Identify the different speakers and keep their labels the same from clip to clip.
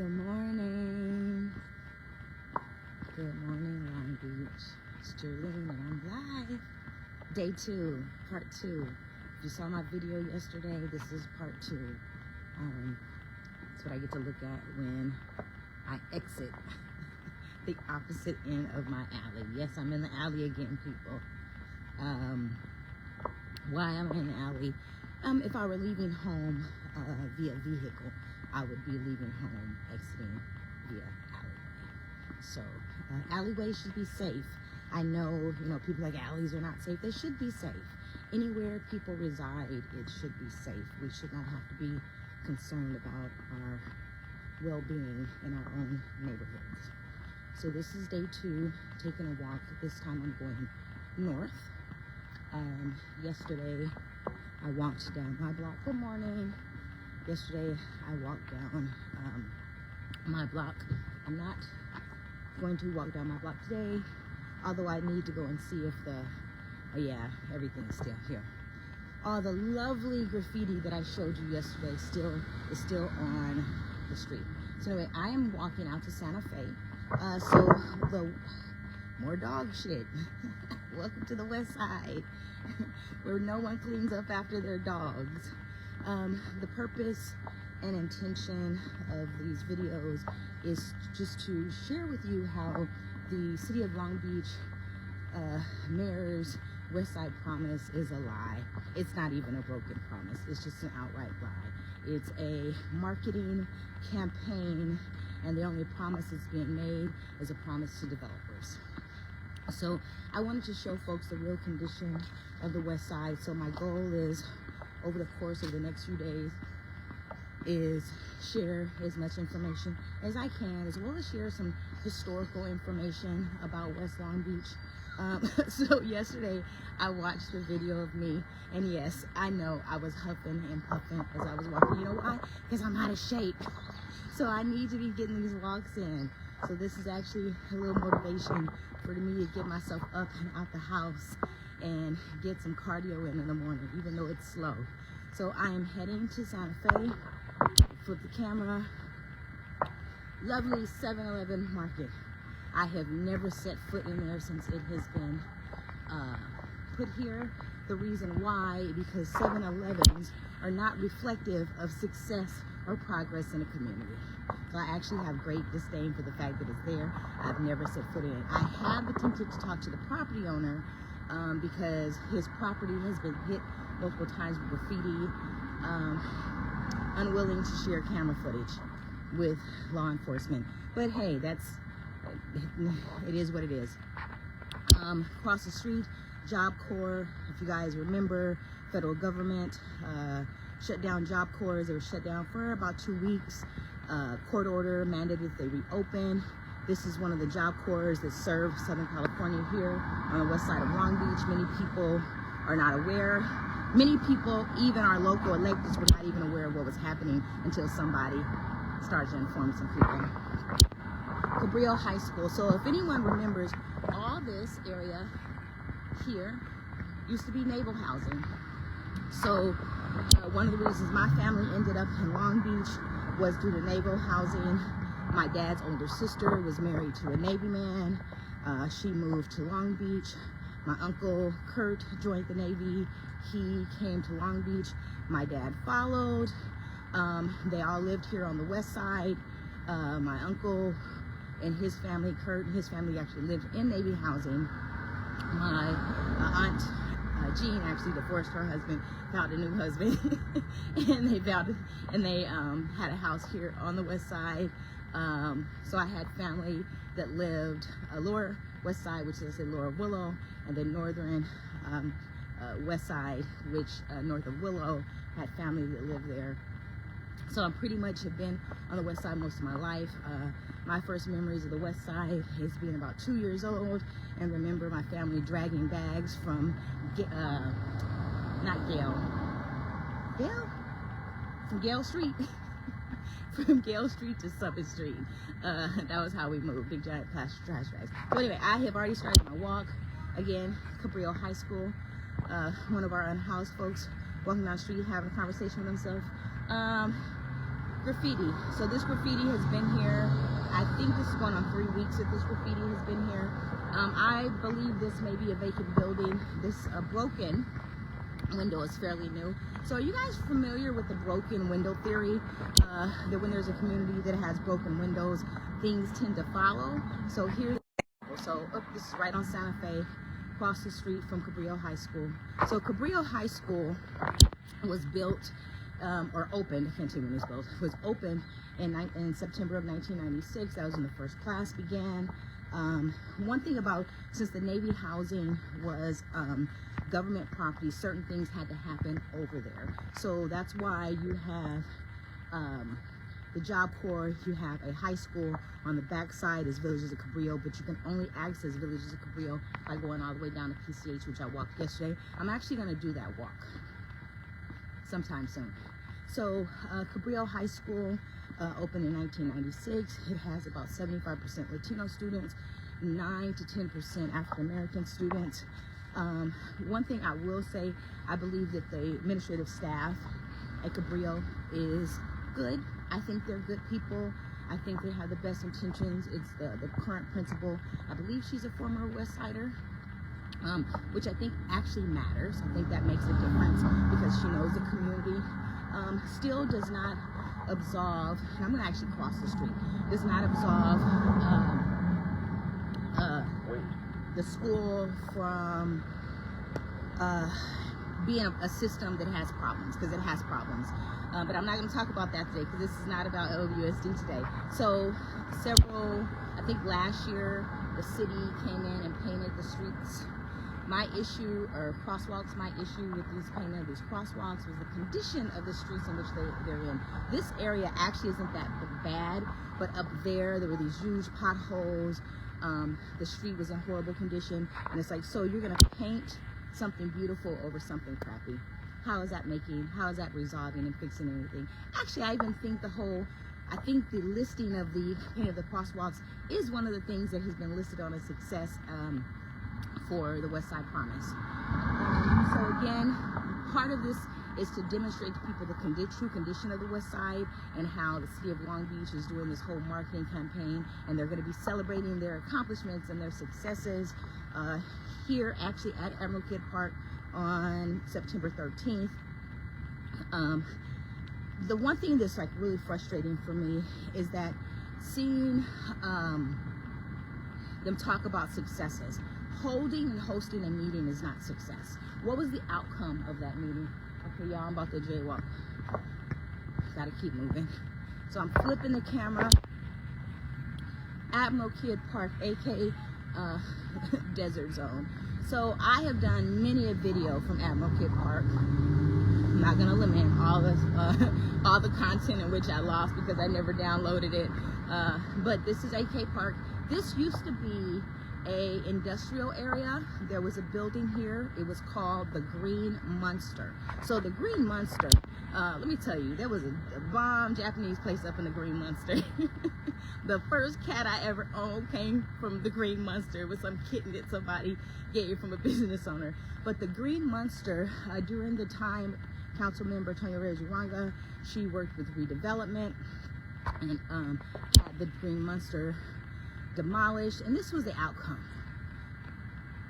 Speaker 1: Good morning. Good morning, Long Beach. It's Jerlene and I'm live. Day 2, part 2. If you saw my video yesterday, this is part 2. That's what I get to look at when I exit the opposite end of my alley. Yes, I'm in the alley again, people. Why am I in the alley? If I were leaving home via vehicle, I would be leaving home, exiting via alleyway. So, alleyways should be safe. I know, people like alleys are not safe. They should be safe. Anywhere people reside, it should be safe. We should not have to be concerned about our well-being in our own neighborhoods. So this is day 2, taking a walk. This time I'm going north. Yesterday, I walked down my block. Good morning. Yesterday, I walked down my block. I'm not going to walk down my block today, although I need to go and see if everything's still here. All the lovely graffiti that I showed you yesterday is still on the street. So anyway, I am walking out to Santa Fe. More dog shit. Welcome to the West Side, where no one cleans up after their dogs. The purpose and intention of these videos is just to share with you how the city of Long Beach mayor's Westside Promise is a lie. It's not even a broken promise. It's just an outright lie. It's a marketing campaign, and the only promise that's being made is a promise to developers. So I wanted to show folks the real condition of the West Side. So my goal is, over the course of the next few days, is share as much information as I can, as well as share some historical information about West Long Beach. So yesterday I watched a video of me, and yes, I know I was huffing and puffing as I was walking. You know why? Because I'm out of shape. So I need to be getting these walks in. So this is actually a little motivation for me to get myself up and out the house and get some cardio in the morning, even though it's slow. So I am heading to Santa Fe. Flip the camera. Lovely 7-Eleven market. I have never set foot in there since it has been put here. The reason why, because 7-Elevens are not reflective of success or progress in a community. So I actually have great disdain for the fact that it's there. I've never set foot in it. I have attempted to talk to the property owner because his property has been hit multiple times with graffiti. Unwilling to share camera footage with law enforcement. But hey, it is what it is. Across the street, Job Corps, if you guys remember, federal government shut down Job Corps. They were shut down for about 2 weeks. Court order mandated they reopen. This is one of the Job Corps that serve Southern California here on the west side of Long Beach. Many people are not aware. Many people, even our local electeds, were not even aware of what was happening until somebody started to inform some people. Cabrillo High School. So if anyone remembers, all this area here used to be naval housing. So one of the reasons my family ended up in Long Beach was due to naval housing. My dad's older sister was married to a Navy man. She moved to Long Beach. My uncle Kurt joined the Navy. He came to Long Beach. My dad followed. They all lived here on the west side. My uncle and his family, Kurt and his family, actually lived in Navy housing. My aunt Jean actually divorced her husband, found a new husband, and they had a house here on the west side. So I had family that lived lower west side, which is in Lower Willow, and then northern west side, which north of Willow, had family that lived there. So I pretty much have been on the west side most of my life. My first memories of the west side is being about 2 years old and remember my family dragging bags from from Gale Street from Gale Street to Summit Street. That was how we moved, big giant plastic trash bags. So anyway, I have already started my walk. Again, Cabrillo High School. One of our unhoused folks walking down the street having a conversation with himself. graffiti. So this graffiti has been here, I think this is going on 3 weeks that this graffiti has been here. I believe this may be a vacant building. This broken window is fairly new. So are you guys familiar with the broken window theory? That when there's a community that has broken windows, things tend to follow. So here's, this is right on Santa Fe, across the street from Cabrillo High School. So Cabrillo High School was built, or opened, I can't tell you when it was built, was opened in September of 1996. That was when the first class began. One thing about, since the Navy housing was government property, certain things had to happen over there. So that's why you have the Job Corps, you have a high school. On the back side is Villages of Cabrillo, but you can only access Villages of Cabrillo by going all the way down to PCH, which I walked yesterday. I'm actually going to do that walk sometime soon. So Cabrillo High School opened in 1996. It has about 75% Latino students, 9 to 10% African American students. One thing I will say, I believe that the administrative staff at Cabrillo is good. I think they're good people. I think they have the best intentions. It's the current principal. I believe she's a former Westsider, which I think actually matters. I think that makes a difference because she knows the community. Still does not absolve, and I'm gonna actually cross the street, does not absolve the school from being a system that has problems, because it has problems. But I'm not going to talk about that today, because this is not about LWSD today. So I think last year, the city came in and painted the streets. My issue, or crosswalks, my issue with these painting of these crosswalks was the condition of the streets in which they're in. This area actually isn't that bad, but up there were these huge potholes. The street was in horrible condition, and it's like, so you're going to paint something beautiful over something crappy. How is that resolving and fixing anything? Actually, I even think I think the listing of the painting of the crosswalks is one of the things that has been listed on as success for the Westside Promise. So again, part of this is to demonstrate to people the true condition of the West Side, and how the city of Long Beach is doing this whole marketing campaign, and they're going to be celebrating their accomplishments and their successes here actually at Admiral Kidd Park on September 13th. The one thing that's like really frustrating for me is that seeing them talk about successes. Holding and hosting a meeting is not success. What was the outcome of that meeting? Okay, y'all, I'm about to jaywalk. Gotta keep moving. So I'm flipping the camera. Admiral Kidd Park, aka Desert Zone. So I have done many a video from Admiral Kidd Park. I'm not gonna limit all the content in which I lost because I never downloaded it. But this is AK Park. This used to be a industrial area. There was a building here. It was called the Green Monster. So the Green Monster, let me tell you, there was a bomb Japanese place up in the Green Monster. The first cat I ever owned came from the Green Monster. It was some kitten that somebody gave from a business owner. But the Green Monster, during the time council member Tonya Reyes-Uranga, she worked with redevelopment and had the Green Monster demolished, and this was the outcome.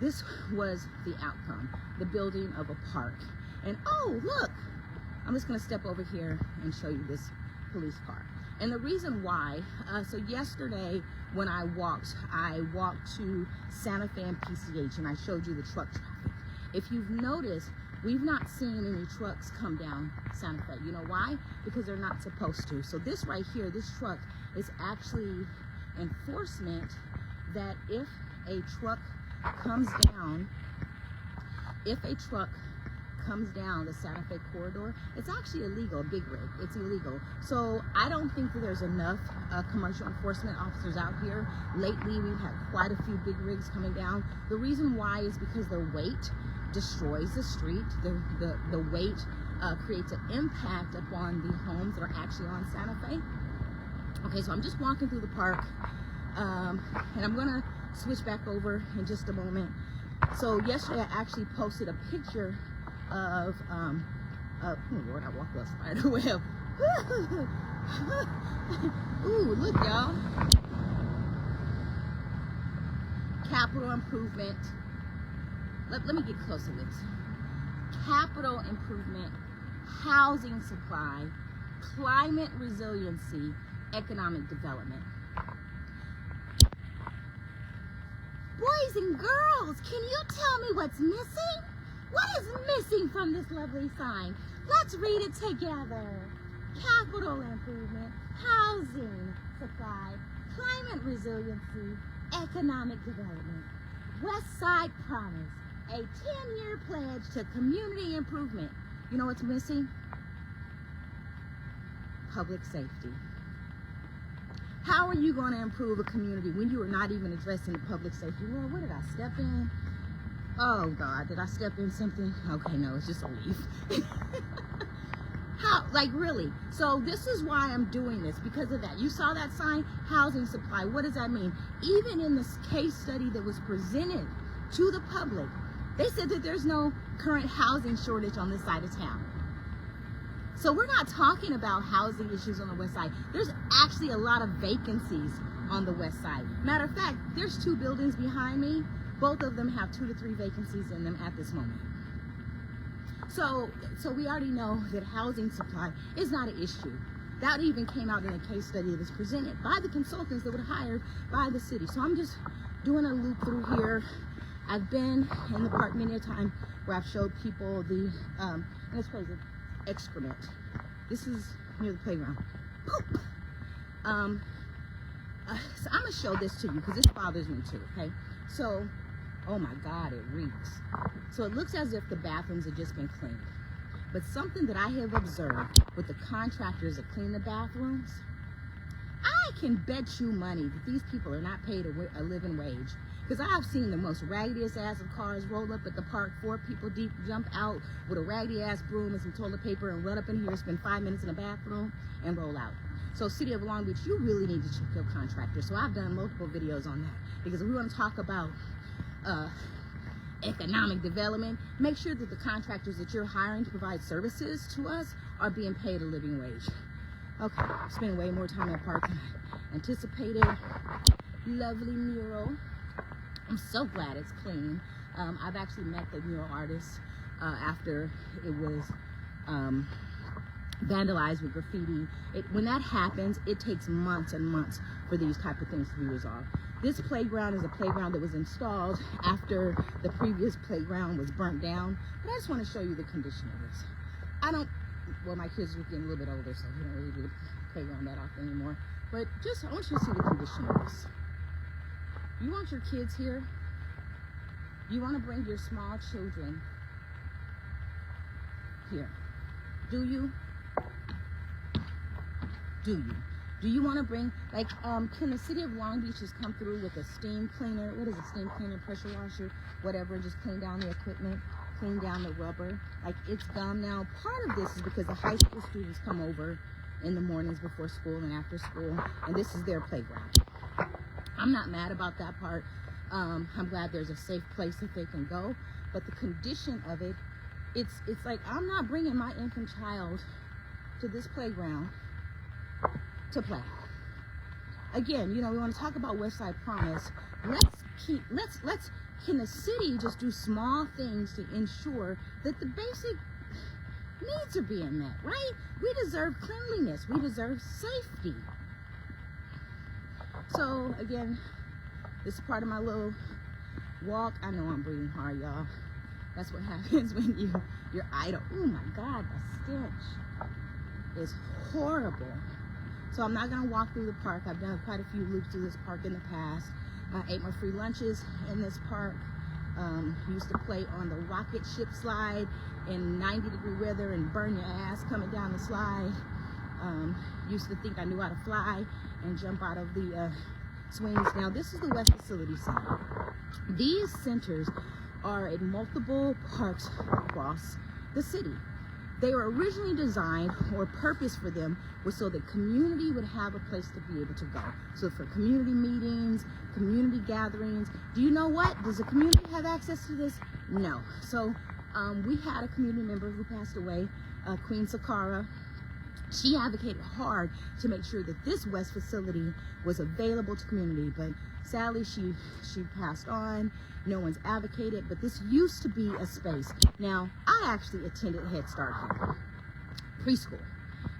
Speaker 1: This was the outcome, the building of a park. And oh, look, I'm just gonna step over here and show you this police car. And the reason why, so yesterday when I walked to Santa Fe and PCH, and I showed you the truck traffic. If you've noticed, we've not seen any trucks come down Santa Fe. You know why? Because they're not supposed to. So this right here, this truck is actually enforcement that if a truck comes down the Santa Fe corridor, it's actually illegal, a big rig, it's illegal. So I don't think that there's enough commercial enforcement officers out here. Lately, we've had quite a few big rigs coming down. The reason why is because their weight destroys the street. The weight creates an impact upon the homes that are actually on Santa Fe. Okay, so I'm just walking through the park, and I'm gonna switch back over in just a moment. So yesterday I actually posted a picture of oh Lord, I walked a spider web. Ooh, look, y'all. Capital improvement. Let me get close to this. Capital improvement, housing supply, climate resiliency, economic development. Boys and girls, can you tell me what's missing? What is missing from this lovely sign? Let's read it together. Capital improvement, housing supply, climate resiliency, economic development. Westside Promise, a 10-year pledge to community improvement. You know what's missing? Public safety. How are you going to improve a community when you are not even addressing the public safety? Well, what did I step in? Oh God, did I step in something? Okay, no, it's just a leaf. How, like really? So this is why I'm doing this, because of that. You saw that sign, housing supply. What does that mean? Even in this case study that was presented to the public, they said that there's no current housing shortage on this side of town. So we're not talking about housing issues on the west side. There's actually a lot of vacancies on the west side. Matter of fact, there's 2 buildings behind me. Both of them have 2 to 3 vacancies in them at this moment. So we already know that housing supply is not an issue. That even came out in a case study that was presented by the consultants that were hired by the city. So I'm just doing a loop through here. I've been in the park many a time where I've showed people the, and it's crazy, excrement. This is near the playground. Poop. So I'm gonna show this to you because this bothers me too, okay? So, oh my God, it reeks. So it looks as if the bathrooms have just been cleaned. But something that I have observed with the contractors that clean the bathrooms, I can bet you money that these people are not paid a living wage. Because I've seen the most raggediest ass of cars roll up at the park, 4 people deep, jump out with a raggedy ass broom and some toilet paper and run up in here, spend 5 minutes in the bathroom and roll out. So City of Long Beach, you really need to check your contractors. So I've done multiple videos on that. Because if we want to talk about economic development, make sure that the contractors that you're hiring to provide services to us are being paid a living wage. Okay, spending way more time in the park than I anticipated. Lovely mural. I'm so glad it's clean. I've actually met the mural artist after it was vandalized with graffiti. When that happens, it takes months and months for these type of things to be resolved. This playground is a playground that was installed after the previous playground was burnt down. But I just want to show you the condition of this. Well, my kids are getting a little bit older, so we don't really do the playground that often anymore. But I want you to see the condition of this. You want your kids here? You want to bring your small children here? Do you? Do you? Do you want to bring, like, can the City of Long Beach just come through with a steam cleaner? What is a steam cleaner, pressure washer, whatever, just clean down the equipment, clean down the rubber? Like, it's gum now. Part of this is because the high school students come over in the mornings before school and after school, and this is their playground. I'm not mad about that part. I'm glad there's a safe place that they can go, but the condition of it, it's like I'm not bringing my infant child to this playground to play. Again, you know, we want to talk about Westside Promise. Can the city just do small things to ensure that the basic needs are being met, right? We deserve cleanliness. We deserve safety. So again, this is part of my little walk. I know I'm breathing hard, y'all. That's what happens when you're idle. Oh my God, the stench is horrible. So I'm not gonna walk through the park. I've done quite a few loops through this park in the past. I ate my free lunches in this park. Used to play on the rocket ship slide in 90-degree weather and burn your ass coming down the slide. Used to think I knew how to fly and jump out of the swings. Now this is the West Facility Center. These centers are at multiple parks across the city. They were originally designed, or purpose for them was so that community would have a place to be able to go. So for community meetings, community gatherings. Do you know what? Does the community have access to this? No. So we had a community member who passed away, Queen Sakara. She advocated hard to make sure that this West facility was available to community, but sadly she passed on. No one's advocated, but this used to be a space. Now, I actually attended Head Start here, preschool.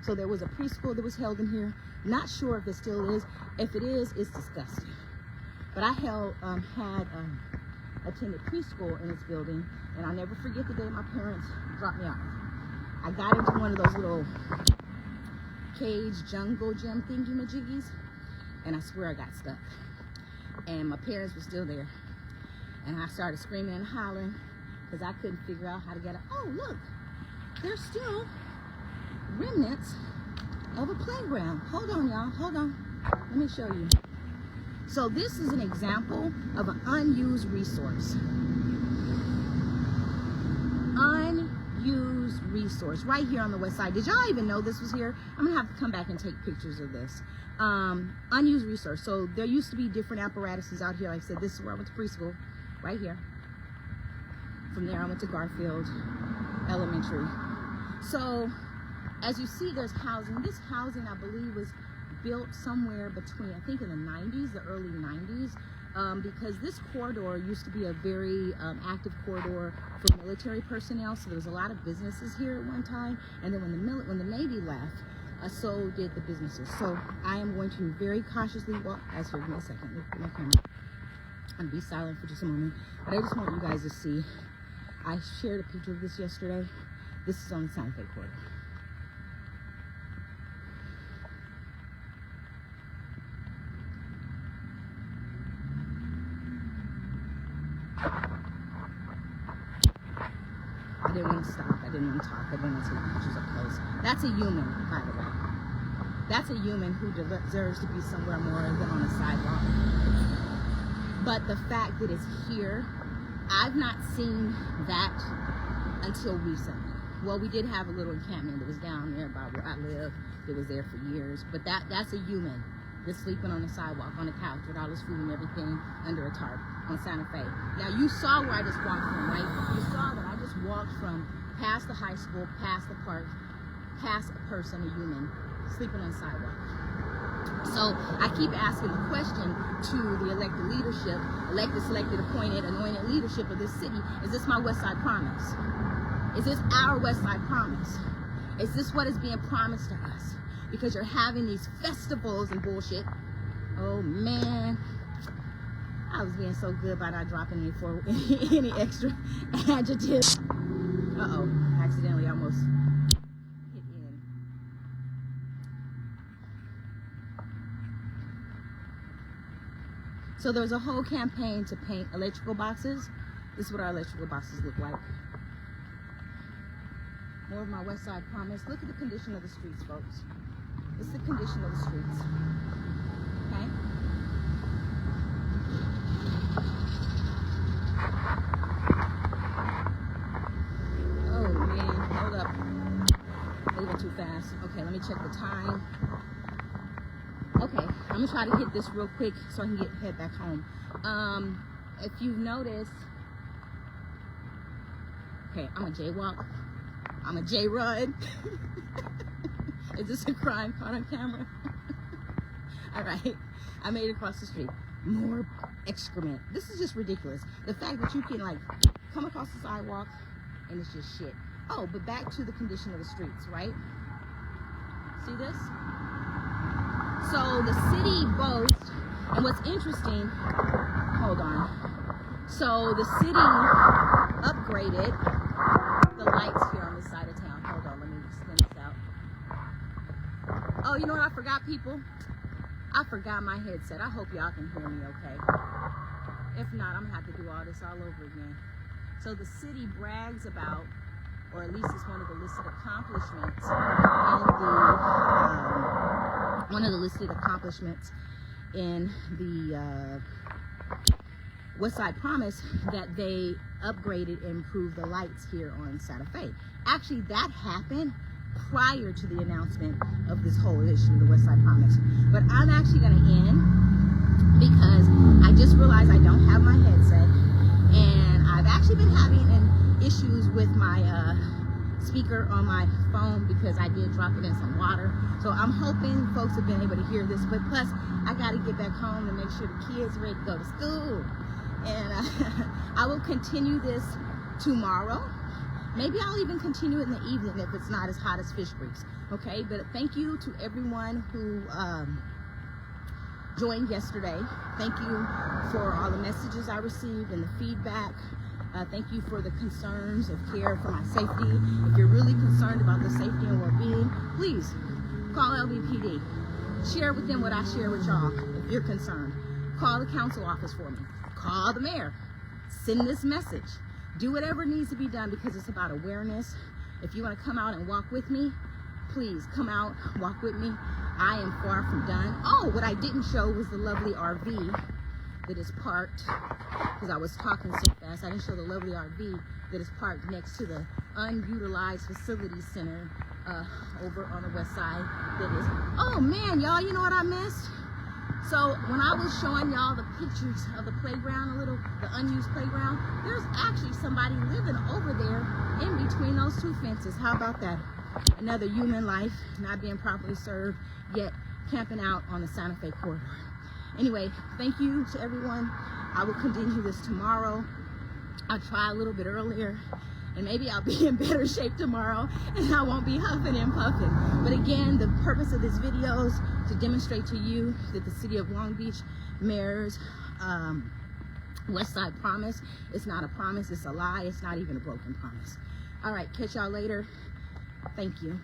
Speaker 1: So there was a preschool that was held in here. Not sure if it still is. If it is, it's disgusting. But I had attended preschool in this building, and I'll never forget the day my parents dropped me off. I got into one of those little cage jungle gym thingy-majiggies, and I swear I got stuck. And my parents were still there. And I started screaming and hollering because I couldn't figure out how to get out. Oh, look, there's still remnants of a playground. Hold on, y'all, hold on. Let me show you. So this is an example of an unused resource. Unused resource right here on the west side. Did y'all even know this was here? I'm gonna have to come back and take pictures of this. Unused resource. So there used to be different apparatuses out here. Like I said, this is where I went to preschool, right here. From there I went to Garfield Elementary. So as you see, there's housing. This housing, I believe, was built somewhere between, I think in the 90s, the early 90s, because this corridor used to be a very active corridor for military personnel. So there was a lot of businesses here at one time. And then when the Navy left, so did the businesses. So I am going to very cautiously walk. Actually, give me a second. Let me put my camera. I'm gonna be silent for just a moment. But I just want you guys to see. I shared a picture of this yesterday. This is on the Santa Fe corridor. I didn't want to stop. I didn't want to talk. I didn't want to take pictures up close. That's a human, by the way. That's a human who deserves to be somewhere more than on a sidewalk. But the fact that it's here, I've not seen that until recently. Well, we did have a little encampment that was down there by where I live. It was there for years. But that's a human that's sleeping on the sidewalk, on the couch, with all his food and everything under a tarp on Santa Fe. Now, you saw where I just walked from, right? You saw that I just walked from past the high school, past the park, past a person, a human, sleeping on the sidewalk. So I keep asking the question to the elected leadership, elected, selected, appointed, anointed leadership of this city, is this my Westside Promise? Is this our Westside Promise? Is this what is being promised to us? Because you're having these festivals and bullshit. Oh man, I was being so good by not dropping any extra adjectives. Uh-oh, accidentally almost hit in. So there's a whole campaign to paint electrical boxes. This is what our electrical boxes look like. More of my Westside Promise. Look at the condition of the streets, folks. It's the condition of the streets. Okay? Oh man, hold up. Moving too fast. Okay, let me check the time. Okay, I'm gonna try to hit this real quick so I can head back home. If you've noticed, okay, I'm a jaywalk. I'm a J-run. Is this a crime caught on camera? All right, I made it across the street. More excrement. This is just ridiculous. The fact that you can like come across the sidewalk and it's just shit. Oh, but back to the condition of the streets, right? See this? So the city boasts, and what's interesting, hold on. So the city upgraded the lights here on this side of town. Hold on, let me extend this out. Oh, you know what I forgot, people? I forgot my headset. I hope y'all can hear me okay. If not, I'm gonna have to do all this all over again. So the city brags about, or at least it's one of the listed accomplishments in the Westside Promise, that they upgraded and improved the lights here on Santa Fe. Actually, that happened prior to the announcement of this whole issue, the Westside Promise. But I'm actually going to end because I just realized I don't have my headset, and I've actually been having issues with my speaker on my phone because I did drop it in some water. So I'm hoping folks have been able to hear this, but plus I got to get back home to make sure the kids are ready to go to school. And I will continue this tomorrow. Maybe I'll even continue it in the evening if it's not as hot as Fish Creeks. Okay, but thank you to everyone who joined yesterday. Thank you for all the messages I received and the feedback. Thank you for the concerns of care for my safety. If you're really concerned about the safety and well-being, please call LVPD. Share with them what I share with y'all if you're concerned. Call the council office for me. Call the mayor. Send this message. Do whatever needs to be done because it's about awareness. If you want to come out and walk with me, please come out, walk with me. I am far from done. Oh, what I didn't show was the lovely RV that is parked, because I was talking so fast. I didn't show the lovely RV that is parked next to the unutilized facility center over on the west side. That is, oh man, y'all, you know what I missed? So when I was showing y'all the pictures of the playground, the unused playground, there's actually somebody living over there in between those two fences. How about that? Another human life not being properly served, yet camping out on the Santa Fe corridor. Anyway, thank you to everyone. I will continue this tomorrow. I'll try a little bit earlier, and maybe I'll be in better shape tomorrow, and I won't be huffing and puffing. But again, the purpose of this video is to demonstrate to you that the City of Long Beach Mayor's Westside Promise, it's not a promise, it's a lie, it's not even a broken promise. All right, catch y'all later. Thank you.